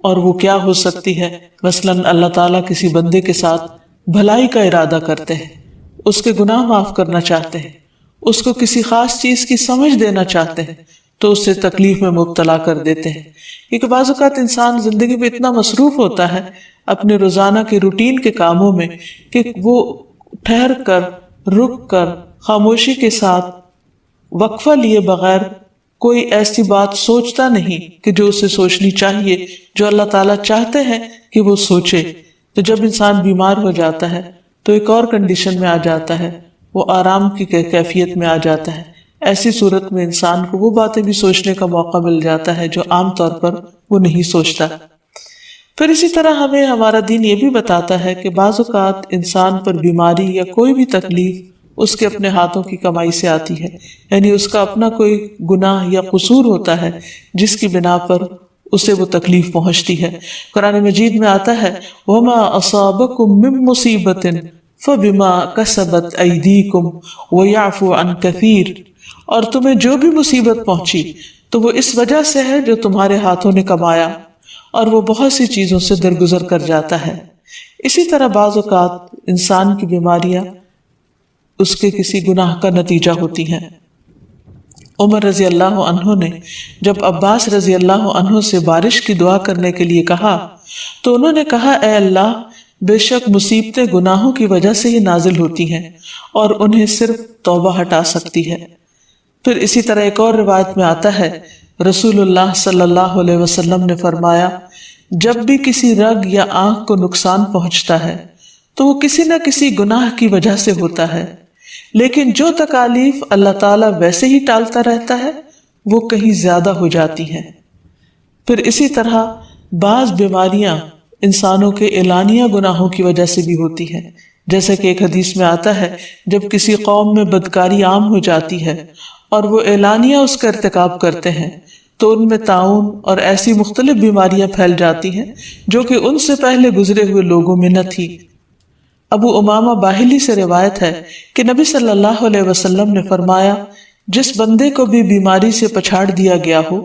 اور وہ کیا ہو سکتی ہے؟ مثلاً اللہ تعالیٰ کسی بندے کے ساتھ بھلائی کا ارادہ کرتے ہیں، اس کے گناہ معاف کرنا چاہتے ہیں، اس کو کسی خاص چیز کی سمجھ دینا چاہتے ہیں تو اسے تکلیف میں مبتلا کر دیتے ہیں، کیونکہ بعض اوقات انسان زندگی میں اتنا مصروف ہوتا ہے اپنے روزانہ کے روٹین کے کاموں میں کہ وہ ٹھہر کر، رک کر، خاموشی کے ساتھ وقفہ لیے بغیر کوئی ایسی بات سوچتا نہیں کہ جو اسے سوچنی چاہیے، جو اللہ تعالیٰ چاہتے ہیں کہ وہ سوچے۔ تو جب انسان بیمار ہو جاتا ہے تو ایک اور کنڈیشن میں آ جاتا ہے، وہ آرام کی کیفیت میں آ جاتا ہے۔ ایسی صورت میں انسان کو وہ باتیں بھی سوچنے کا موقع مل جاتا ہے جو عام طور پر وہ نہیں سوچتا۔ پھر اسی طرح ہمیں ہمارا دین یہ بھی بتاتا ہے کہ بعض اوقات انسان پر بیماری یا کوئی بھی تکلیف اس کے اپنے ہاتھوں کی کمائی سے آتی ہے، یعنی اس کا اپنا کوئی گناہ یا قصور ہوتا ہے جس کی بنا پر اسے وہ تکلیف پہنچتی ہے۔ قرآن مجید میں آتا ہے وَمَا أَصَابَكُم مِّن مُّصِيبَةٍ فَبِمَا كَسَبَتْ أَيْدِيكُمْ وَيَعْفُو عَن كَثِيرٍ، اور تمہیں جو بھی مصیبت پہنچی تو وہ اس وجہ سے ہے جو تمہارے ہاتھوں نے کمایا، اور وہ بہت سی چیزوں سے درگزر کر جاتا ہے۔ اسی طرح بعض اوقات انسان کی بیماریاں اس کے کسی گناہ کا نتیجہ ہوتی ہیں۔ عمر رضی اللہ عنہ نے جب عباس رضی اللہ عنہ سے بارش کی دعا کرنے کے لیے کہا تو انہوں نے کہا اے اللہ، بے شک مصیبتیں گناہوں کی وجہ سے ہی نازل ہوتی ہیں اور انہیں صرف توبہ ہٹا سکتی ہے۔ پھر اسی طرح ایک اور روایت میں آتا ہے رسول اللہ صلی اللہ علیہ وسلم نے فرمایا جب بھی کسی رگ یا آنکھ کو نقصان پہنچتا ہے تو وہ کسی نہ کسی گناہ کی وجہ سے ہوتا ہے، لیکن جو تکالیف اللہ تعالیٰ ویسے ہی ٹالتا رہتا ہے وہ کہیں زیادہ ہو جاتی ہیں۔ پھر اسی طرح بعض بیماریاں انسانوں کے اعلانیہ گناہوں کی وجہ سے بھی ہوتی ہیں، جیسا کہ ایک حدیث میں آتا ہے جب کسی قوم میں بدکاری عام ہو جاتی ہے اور وہ اعلانیہ اس کا ارتکاب کرتے ہیں تو ان میں طاعون اور ایسی مختلف بیماریاں پھیل جاتی ہیں جو کہ ان سے پہلے گزرے ہوئے لوگوں میں نہ تھی۔ ابو امامہ باہلی سے روایت ہے کہ نبی صلی اللہ علیہ وسلم نے فرمایا جس بندے کو بھی بیماری سے پچھاڑ دیا گیا ہو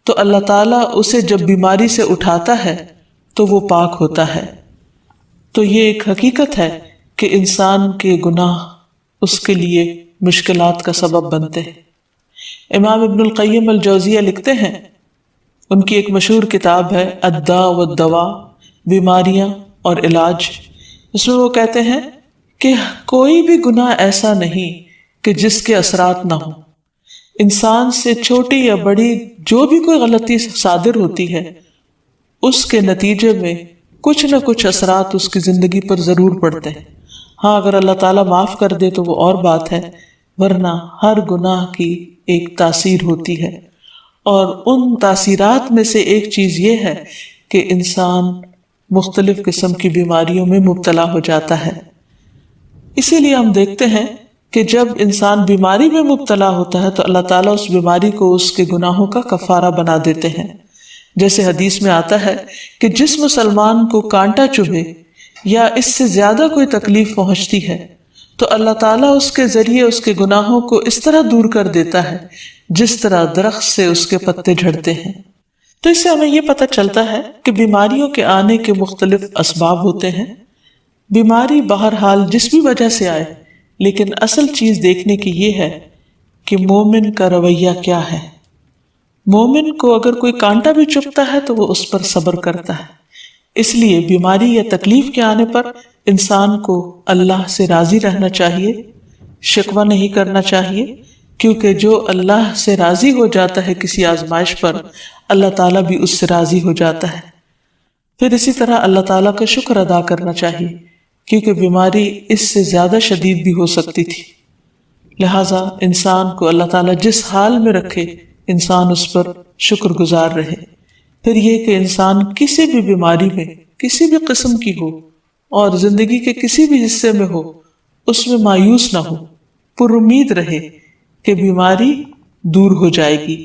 تو اللہ تعالیٰ اسے جب بیماری سے اٹھاتا ہے تو وہ پاک ہوتا ہے۔ تو یہ ایک حقیقت ہے کہ انسان کے گناہ اس کے لیے مشکلات کا سبب بنتے ہیں۔ امام ابن القیم الجوزیہ لکھتے ہیں، ان کی ایک مشہور کتاب ہے الداء والدواء، بیماریاں اور علاج، اس میں وہ کہتے ہیں کہ کوئی بھی گناہ ایسا نہیں کہ جس کے اثرات نہ ہوں۔ انسان سے چھوٹی یا بڑی جو بھی کوئی غلطی صادر ہوتی ہے اس کے نتیجے میں کچھ نہ کچھ اثرات اس کی زندگی پر ضرور پڑتے ہیں۔ ہاں اگر اللہ تعالیٰ معاف کر دے تو وہ اور بات ہے، ورنہ ہر گناہ کی ایک تاثیر ہوتی ہے، اور ان تاثیرات میں سے ایک چیز یہ ہے کہ انسان مختلف قسم کی بیماریوں میں مبتلا ہو جاتا ہے۔ اسی لیے ہم دیکھتے ہیں کہ جب انسان بیماری میں مبتلا ہوتا ہے تو اللہ تعالیٰ اس بیماری کو اس کے گناہوں کا کفارہ بنا دیتے ہیں۔ جیسے حدیث میں آتا ہے کہ جس مسلمان کو کانٹا چبھے یا اس سے زیادہ کوئی تکلیف پہنچتی ہے تو اللہ تعالیٰ اس کے ذریعے اس کے گناہوں کو اس طرح دور کر دیتا ہے جس طرح درخت سے اس کے پتے جھڑتے ہیں۔ تو اس سے ہمیں یہ پتہ چلتا ہے کہ بیماریوں کے آنے کے مختلف اسباب ہوتے ہیں۔ بیماری بہرحال جس بھی وجہ سے آئے، لیکن اصل چیز دیکھنے کی یہ ہے کہ مومن کا رویہ کیا ہے۔ مومن کو اگر کوئی کانٹا بھی چبھتا ہے تو وہ اس پر صبر کرتا ہے۔ اس لیے بیماری یا تکلیف کے آنے پر انسان کو اللہ سے راضی رہنا چاہیے، شکوہ نہیں کرنا چاہیے، کیونکہ جو اللہ سے راضی ہو جاتا ہے کسی آزمائش پر، اللہ تعالیٰ بھی اس سے راضی ہو جاتا ہے۔ پھر اسی طرح اللہ تعالیٰ کا شکر ادا کرنا چاہیے، کیونکہ بیماری اس سے زیادہ شدید بھی ہو سکتی تھی۔ لہٰذا انسان کو اللہ تعالیٰ جس حال میں رکھے انسان اس پر شکر گزار رہے۔ پھر یہ کہ انسان کسی بھی بیماری میں کسی بھی قسم کی ہو اور زندگی کے کسی بھی حصے میں ہو، اس میں مایوس نہ ہو، پر امید رہے کہ بیماری دور ہو جائے گی۔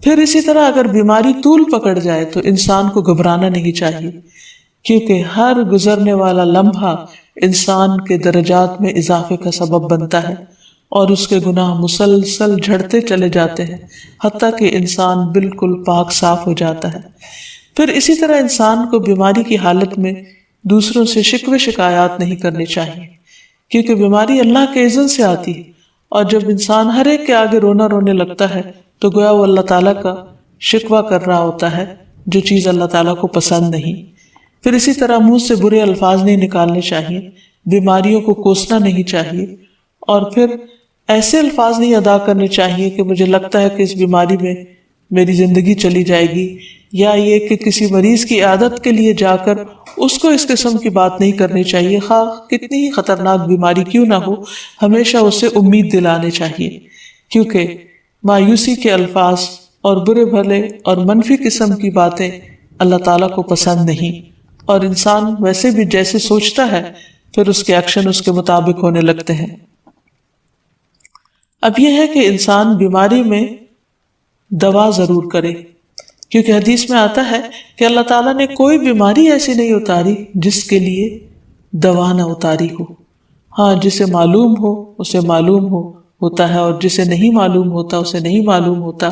پھر اسی طرح اگر بیماری طول پکڑ جائے تو انسان کو گھبرانا نہیں چاہیے، کیونکہ ہر گزرنے والا لمحہ انسان کے درجات میں اضافے کا سبب بنتا ہے اور اس کے گناہ مسلسل جھڑتے چلے جاتے ہیں، حتیٰ کہ انسان بالکل پاک صاف ہو جاتا ہے۔ پھر اسی طرح انسان کو بیماری کی حالت میں دوسروں سے شکوے شکایات نہیں کرنے چاہیے، کیونکہ بیماری اللہ کے اذن سے آتی ہے، اور جب انسان ہر ایک کے آگے رونا رونے لگتا ہے تو گویا وہ اللہ تعالیٰ کا شکوہ کر رہا ہوتا ہے، جو چیز اللہ تعالیٰ کو پسند نہیں۔ پھر اسی طرح منہ سے برے الفاظ نہیں نکالنے چاہیے، بیماریوں کو کوسنا نہیں چاہیے، اور پھر ایسے الفاظ نہیں ادا کرنے چاہیے کہ مجھے لگتا ہے کہ اس بیماری میں میری زندگی چلی جائے گی، یا یہ کہ کسی مریض کی عیادت کے لیے جا کر اس کو اس قسم کی بات نہیں کرنی چاہیے، خواہ کتنی ہی خطرناک بیماری کیوں نہ ہو، ہمیشہ اسے امید دلانے چاہیے، کیونکہ مایوسی کے الفاظ اور برے بھلے اور منفی قسم کی باتیں اللہ تعالیٰ کو پسند نہیں، اور انسان ویسے بھی جیسے سوچتا ہے پھر اس کے ایکشن اس کے مطابق ہونے لگتے ہیں۔ اب یہ ہے کہ انسان بیماری میں دوا ضرور کرے، کیونکہ حدیث میں آتا ہے کہ اللہ تعالیٰ نے کوئی بیماری ایسی نہیں اتاری جس کے لیے دوا نہ اتاری ہو۔ ہاں، جسے معلوم ہو اسے معلوم ہوتا ہے، اور جسے نہیں معلوم ہوتا اسے نہیں معلوم ہوتا۔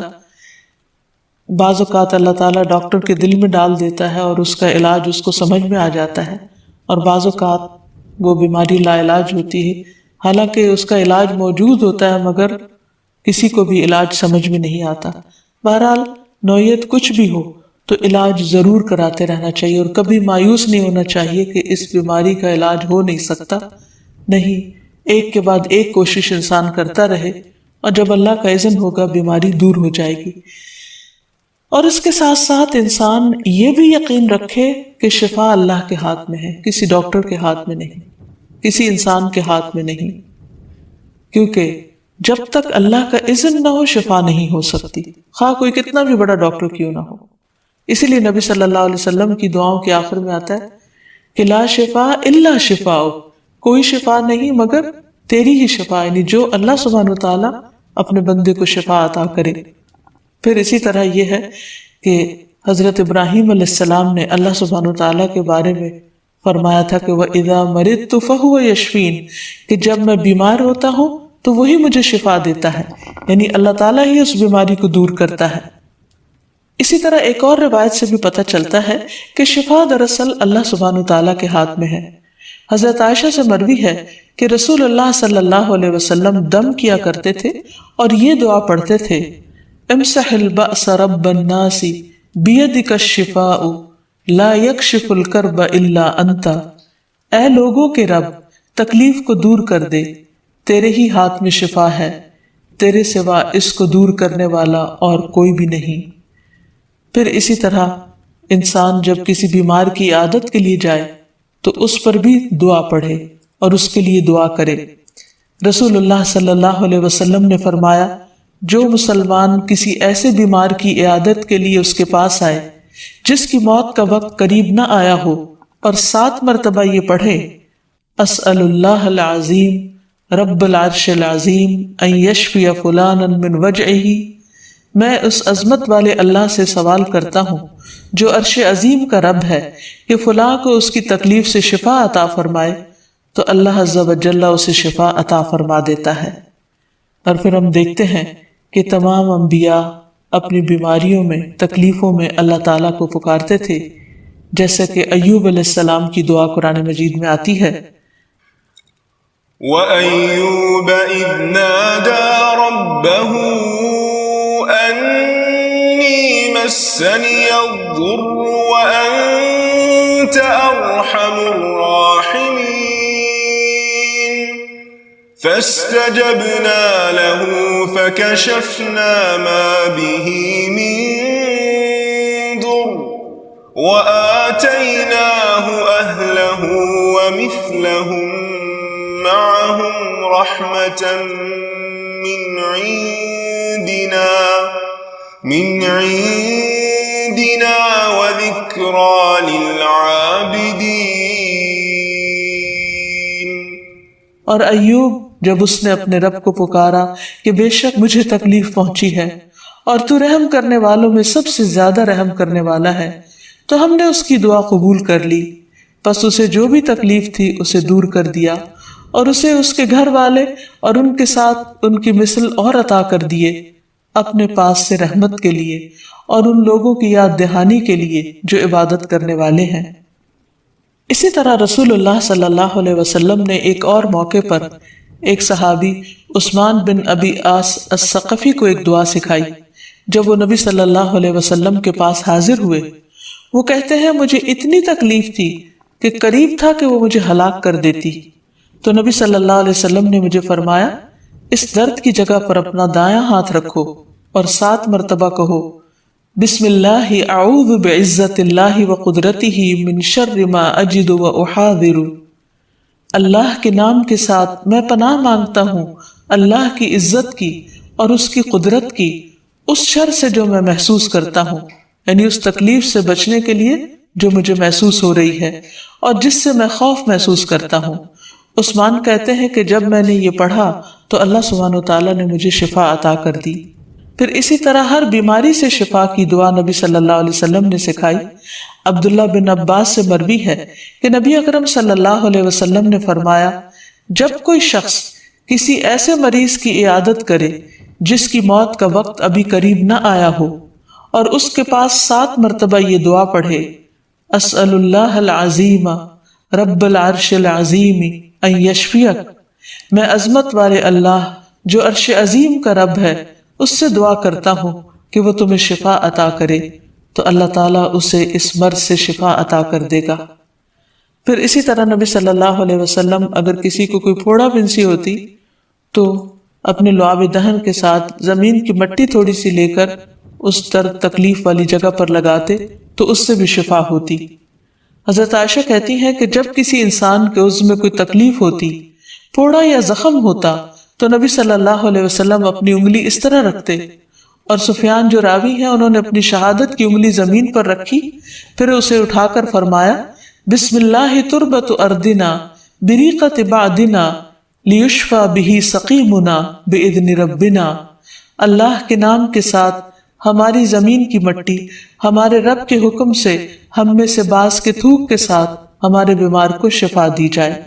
بعض اوقات اللہ تعالیٰ ڈاکٹر کے دل میں ڈال دیتا ہے اور اس کا علاج اس کو سمجھ میں آ جاتا ہے، اور بعض اوقات وہ بیماری لا علاج ہوتی ہے، حالانکہ اس کا علاج موجود ہوتا ہے مگر کسی کو بھی علاج سمجھ میں نہیں آتا۔ بہرحال نوعیت کچھ بھی ہو تو علاج ضرور کراتے رہنا چاہیے، اور کبھی مایوس نہیں ہونا چاہیے کہ اس بیماری کا علاج ہو نہیں سکتا۔ نہیں، ایک کے بعد ایک کوشش انسان کرتا رہے، اور جب اللہ کا اذن ہوگا بیماری دور ہو جائے گی۔ اور اس کے ساتھ ساتھ انسان یہ بھی یقین رکھے کہ شفا اللہ کے ہاتھ میں ہے، کسی ڈاکٹر کے ہاتھ میں نہیں، کسی انسان کے ہاتھ میں نہیں، کیونکہ جب تک اللہ کا اذن نہ ہو شفا نہیں ہو سکتی، خواہ کوئی کتنا بھی بڑا ڈاکٹر کیوں نہ ہو۔ اسی لیے نبی صلی اللہ علیہ وسلم کی دعاؤں کے آخر میں آتا ہے کہ لا شفا الا شفا، کوئی شفا نہیں مگر تیری ہی شفا، یعنی جو اللہ سبحانہ وتعالیٰ اپنے بندے کو شفا عطا کرے۔ پھر اسی طرح یہ ہے کہ حضرت ابراہیم علیہ السلام نے اللہ سبحانہ وتعالیٰ کے بارے میں فرمایا تھا کہ وَإِذَا مَرِضْتُ فَهُوَ يَشْفِينِ، کہ جب میں بیمار ہوتا ہوں تو وہی مجھے شفا دیتا ہے، یعنی اللہ تعالیٰ ہی اس بیماری کو دور کرتا ہے۔ اسی طرح ایک اور روایت سے بھی پتہ چلتا ہے کہ شفا دراصل اللہ سبحانہ وتعالیٰ کے ہاتھ میں ہے۔ حضرت عائشہ سے مروی ہے کہ رسول اللہ صلی اللہ علیہ وسلم دم کیا کرتے تھے اور یہ دعا پڑھتے تھے، امسح البأس رب الناس بیدک الشفاء لا یکشف الکرب الا انت، اے لوگوں کے رب تکلیف کو دور کر دے، تیرے ہی ہاتھ میں شفا ہے، تیرے سوا اس کو دور کرنے والا اور کوئی بھی نہیں۔ پھر اسی طرح انسان جب کسی بیمار کی عیادت کے لیے جائے تو اس پر بھی دعا پڑھے اور اس کے لیے دعا کرے۔ رسول اللہ صلی اللہ علیہ وسلم نے فرمایا، جو مسلمان کسی ایسے بیمار کی عیادت کے لیے اس کے پاس آئے جس کی موت کا وقت قریب نہ آیا ہو اور 7 مرتبہ یہ پڑھے، اسأل اللہ العظیم رب العرش العظیم ان یشفی فلانا من وجعہ، میں اس عظمت والے اللہ سے سوال کرتا ہوں جو عرش عظیم کا رب ہے کہ فلاں کو اس کی تکلیف سے شفا عطا فرمائے، تو اللہ عز و جل اسے شفا عطا فرما دیتا ہے۔ اور پھر ہم دیکھتے ہیں کہ تمام انبیاء اپنی بیماریوں میں تکلیفوں میں اللہ تعالیٰ کو پکارتے تھے، جیسا کہ ایوب علیہ السلام کی دعا قرآن مجید میں آتی ہے، وَأَيُّوبَ إِذْ نَادَى رَبَّهُ أَنِّي مَسَّنِيَ الضُّرُّ وَأَنْتَ أَرْحَمُ الرَّاحِمِينَ فَاسْتَجَبْنَا لَهُ فَكَشَفْنَا مَا بِهِ مِنْ ضُرٍّ وَآتَيْنَاهُ أَهْلَهُ وَمِثْلَهُمْ معهم رحمة من عندنا وذكرى للعابدين۔ اور ایوب جب اس نے اپنے رب کو پکارا کہ بے شک مجھے تکلیف پہنچی ہے اور تو رحم کرنے والوں میں سب سے زیادہ رحم کرنے والا ہے، تو ہم نے اس کی دعا قبول کر لی، پس اسے جو بھی تکلیف تھی اسے دور کر دیا، اور اسے اس کے گھر والے اور ان کے ساتھ ان کی مثل اور عطا کر دیے، اپنے پاس سے رحمت کے لیے اور ان لوگوں کی یاد دہانی کے لیے جو عبادت کرنے والے ہیں۔ اسی طرح رسول اللہ صلی اللہ علیہ وسلم نے ایک اور موقع پر ایک صحابی عثمان بن ابی عاص الثقفی کو ایک دعا سکھائی۔ جب وہ نبی صلی اللہ علیہ وسلم کے پاس حاضر ہوئے، وہ کہتے ہیں مجھے اتنی تکلیف تھی کہ قریب تھا کہ وہ مجھے ہلاک کر دیتی، تو نبی صلی اللہ علیہ وسلم نے مجھے فرمایا اس درد کی جگہ پر اپنا دایاں ہاتھ رکھو اور 7 مرتبہ کہو بسم اللہ اعوذ بعزت اللہ وقدرتہ من شر ما اجد واحاذر۔ اللہ کے نام کے ساتھ میں پناہ مانگتا ہوں اللہ کی عزت کی اور اس کی قدرت کی اس شر سے جو میں محسوس کرتا ہوں، یعنی اس تکلیف سے بچنے کے لیے جو مجھے محسوس ہو رہی ہے اور جس سے میں خوف محسوس کرتا ہوں۔ عثمان کہتے ہیں کہ جب میں نے یہ پڑھا تو اللہ سبحانہ وتعالیٰ نے مجھے شفا عطا کر دی۔ پھر اسی طرح ہر بیماری سے شفا کی دعا نبی صلی اللہ علیہ وسلم نے سکھائی۔ عبداللہ بن عباس سے مروی ہے کہ نبی اکرم صلی اللہ علیہ وسلم نے فرمایا جب کوئی شخص کسی ایسے مریض کی عیادت کرے جس کی موت کا وقت ابھی قریب نہ آیا ہو اور اس کے پاس 7 مرتبہ یہ دعا پڑھے اسأل اللہ العظیم رب العرش العظیم ان یشفیک، میں عظمت والے اللہ جو عرش عظیم کا رب ہے اس سے دعا کرتا ہوں کہ وہ تمہیں شفا عطا کرے، تو اللہ تعالیٰ اسے اس مرض سے شفا عطا کر دے گا۔ پھر اسی طرح نبی صلی اللہ علیہ وسلم اگر کسی کو کوئی پھوڑا پھنسی ہوتی تو اپنے لعاب دہن کے ساتھ زمین کی مٹی تھوڑی سی لے کر اس درد تکلیف والی جگہ پر لگاتے تو اس سے بھی شفا ہوتی۔ حضرت عائشہ کہتی ہیں کہ جب کسی انسان کے عضو میں کوئی تکلیف ہوتی، پھوڑا یا زخم ہوتا، تو نبی صلی اللہ علیہ وسلم اپنی انگلی اس طرح رکھتے، اور سفیان جو راوی ہیں انہوں نے اپنی شہادت کی انگلی زمین پر رکھی، پھر اسے اٹھا کر فرمایا بسم اللہ تربت اردنا بریقت بعدنا لیشفى به سقیمنا باذن ربنا، اللہ کے نام کے ساتھ ہماری زمین کی مٹی ہمارے رب کے حکم سے ہم میں سے بعض کے تھوک کے ساتھ ہمارے بیمار کو شفا دی جائے۔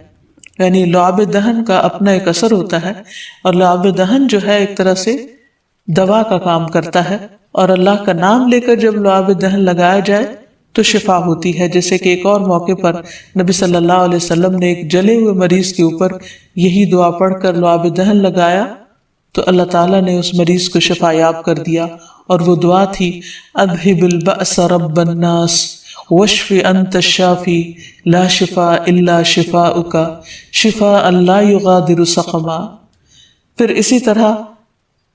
یعنی لعاب دہن کا اپنا ایک اثر ہوتا ہے، اور لعاب دہن جو ہے ایک طرح سے دوا کا کام کرتا ہے، اور اللہ کا نام لے کر جب لعاب دہن لگایا جائے تو شفا ہوتی ہے۔ جیسے کہ ایک اور موقع پر نبی صلی اللہ علیہ وسلم نے ایک جلے ہوئے مریض کے اوپر یہی دعا پڑھ کر لعاب دہن لگایا تو اللہ تعالیٰ نے اس مریض کو شفا یاب کر دیا، اور وہ دعا تھی اذہب البأس رب الناس واشف انت الشافی لا شفاء الا شفاؤک شفاء لا یغادر سقما۔ پھر اسی طرح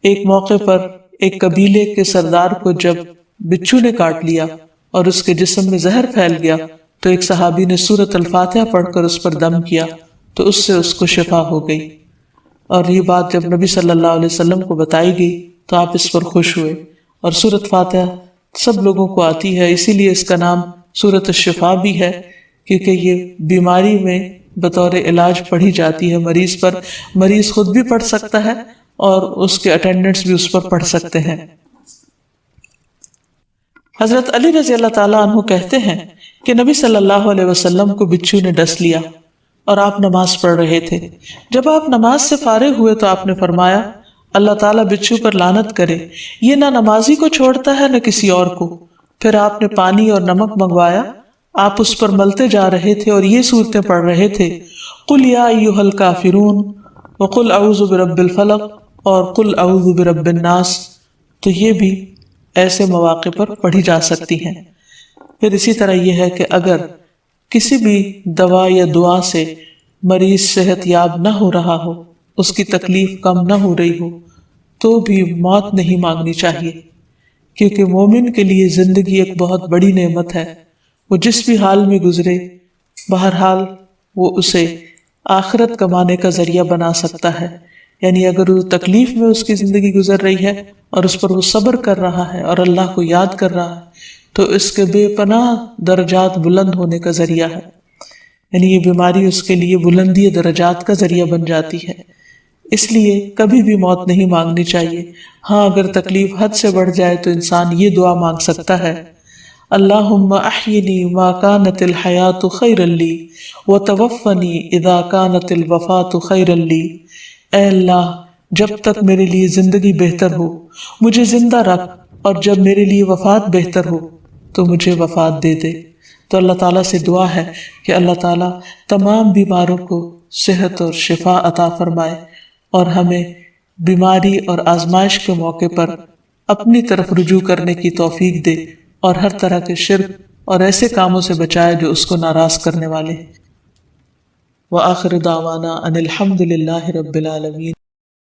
ایک موقع پر ایک قبیلے کے سردار کو جب بچھو نے کاٹ لیا اور اس کے جسم میں زہر پھیل گیا تو ایک صحابی نے سورۃ الفاتحہ پڑھ کر اس پر دم کیا تو اس سے اس کو شفا ہو گئی، اور یہ بات جب نبی صلی اللہ علیہ وسلم کو بتائی گئی تو آپ اس پر خوش ہوئے۔ اور سورۃ فاتحہ سب لوگوں کو آتی ہے، اسی لیے اس کا نام سورۃ الشفا بھی ہے، کیونکہ یہ بیماری میں بطور علاج پڑھی جاتی ہے مریض پر۔ مریض خود بھی پڑھ سکتا ہے اور اس کے اٹینڈنٹس بھی اس پر پڑھ سکتے ہیں۔ حضرت علی رضی اللہ تعالیٰ عنہ کہتے ہیں کہ نبی صلی اللہ علیہ وسلم کو بچھو نے ڈس لیا اور آپ نماز پڑھ رہے تھے۔ جب آپ نماز سے فارغ ہوئے تو آپ نے فرمایا اللہ تعالیٰ بچھو پر لعنت کرے، یہ نہ نمازی کو چھوڑتا ہے نہ کسی اور کو۔ پھر آپ نے پانی اور نمک منگوایا، آپ اس پر ملتے جا رہے تھے اور یہ صورتیں پڑھ رہے تھے قل یا ایھا الکافرون وقل اعوذ برب الفلق اور قل اعوذ برب الناس، تو یہ بھی ایسے مواقع پر پڑھی جا سکتی ہیں۔ پھر اسی طرح یہ ہے کہ اگر کسی بھی دوا یا دعا سے مریض صحت یاب نہ ہو رہا ہو، اس کی تکلیف کم نہ ہو رہی ہو، تو بھی موت نہیں مانگنی چاہیے، کیونکہ مومن کے لیے زندگی ایک بہت بڑی نعمت ہے۔ وہ جس بھی حال میں گزرے، بہرحال وہ اسے آخرت کمانے کا ذریعہ بنا سکتا ہے۔ یعنی اگر وہ تکلیف میں اس کی زندگی گزر رہی ہے اور اس پر وہ صبر کر رہا ہے اور اللہ کو یاد کر رہا ہے، تو اس کے بے پناہ درجات بلند ہونے کا ذریعہ ہے۔ یعنی یہ بیماری اس کے لیے بلندی درجات کا ذریعہ بن جاتی ہے۔ اس لیے کبھی بھی موت نہیں مانگنی چاہیے۔ ہاں اگر تکلیف حد سے بڑھ جائے تو انسان یہ دعا مانگ سکتا ہے اللہم احینی ما کانت الحیات خیرا لی وتوفنی اذا کانت الوفات خیرا لی، اے اللہ جب تک میرے لیے زندگی بہتر ہو مجھے زندہ رکھ، اور جب میرے لیے وفات بہتر ہو تو مجھے وفات دے دے۔ تو اللہ تعالیٰ سے دعا ہے کہ اللہ تعالیٰ تمام بیماروں کو صحت اور شفا عطا فرمائے، اور ہمیں بیماری اور آزمائش کے موقع پر اپنی طرف رجوع کرنے کی توفیق دے، اور ہر طرح کے شرک اور ایسے کاموں سے بچائے جو اس کو ناراض کرنے والے۔ وآخر دعوانا ان الحمد للہ رب العالمین۔